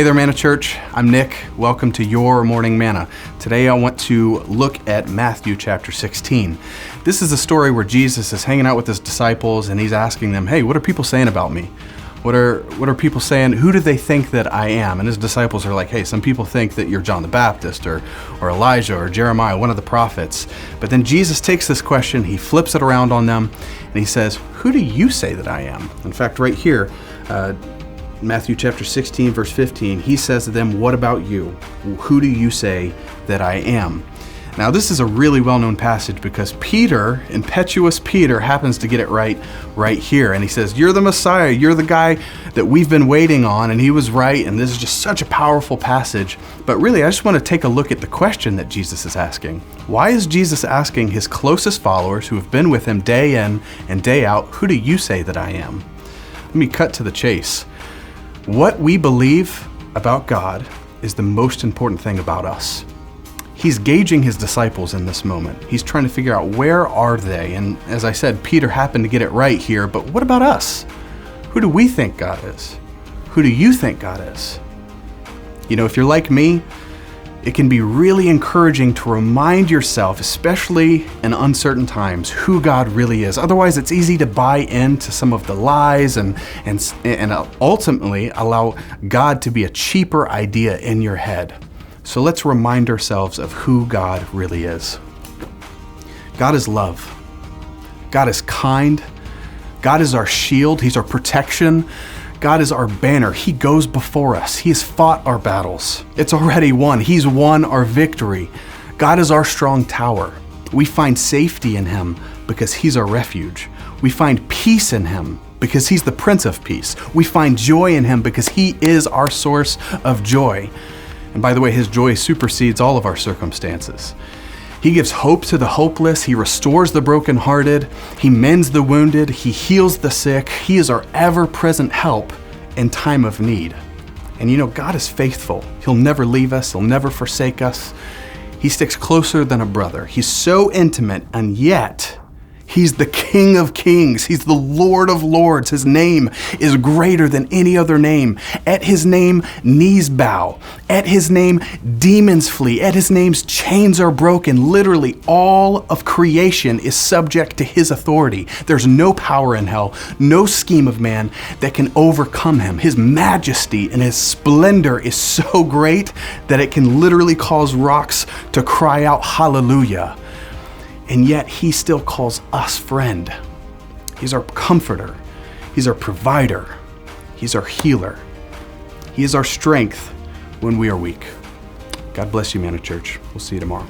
Hey there, Manna Church. I'm Nick. Welcome to your Morning Manna. Today I want to look at Matthew chapter 16. This is a story where Jesus is hanging out with his disciples and he's asking them, hey, what are people saying about me? What are people saying? Who do they think that I am? And his disciples are like, hey, some people think that you're John the Baptist or Elijah or Jeremiah, one of the prophets. But then Jesus takes this question, he flips it around on them, and he says, who do you say that I am? In fact, right here, Matthew chapter 16, verse 15, he says to them, what about you? Who do you say that I am? Now, this is a really well-known passage because Peter, impetuous Peter, happens to get it right here. And he says, you're the Messiah. You're the guy that we've been waiting on. And he was right. And this is just such a powerful passage. But really, I just want to take a look at the question that Jesus is asking. Why is Jesus asking his closest followers who have been with him day in and day out, who do you say that I am? Let me cut to the chase. What we believe about God is the most important thing about us. He's gauging his disciples in this moment. He's trying to figure out where are they? And as I said, Peter happened to get it right here, but what about us? Who do we think God is? Who do you think God is? You know, if you're like me, it can be really encouraging to remind yourself, especially in uncertain times, who God really is. Otherwise, it's easy to buy into some of the lies and ultimately allow God to be a cheaper idea in your head. So let's remind ourselves of who God really is. God is love. God is kind. God is our shield. He's our protection. God is our banner. He goes before us. He has fought our battles. It's already won. He's won our victory. God is our strong tower. We find safety in him because he's our refuge. We find peace in him because he's the Prince of Peace. We find joy in him because he is our source of joy. And by the way, his joy supersedes all of our circumstances. He gives hope to the hopeless. He restores the brokenhearted. He mends the wounded. He heals the sick. He is our ever-present help in time of need. And you know, God is faithful. He'll never leave us. He'll never forsake us. He sticks closer than a brother. He's so intimate, and yet he's the King of Kings. He's the Lord of Lords. His name is greater than any other name. At his name, knees bow. At his name, demons flee. At his name, chains are broken. Literally, all of creation is subject to his authority. There's no power in hell, no scheme of man that can overcome him. His majesty and his splendor is so great that it can literally cause rocks to cry out, hallelujah. And yet he still calls us friend. He's our comforter. He's our provider. He's our healer. He is our strength when we are weak. God bless you, Manna Church. We'll see you tomorrow.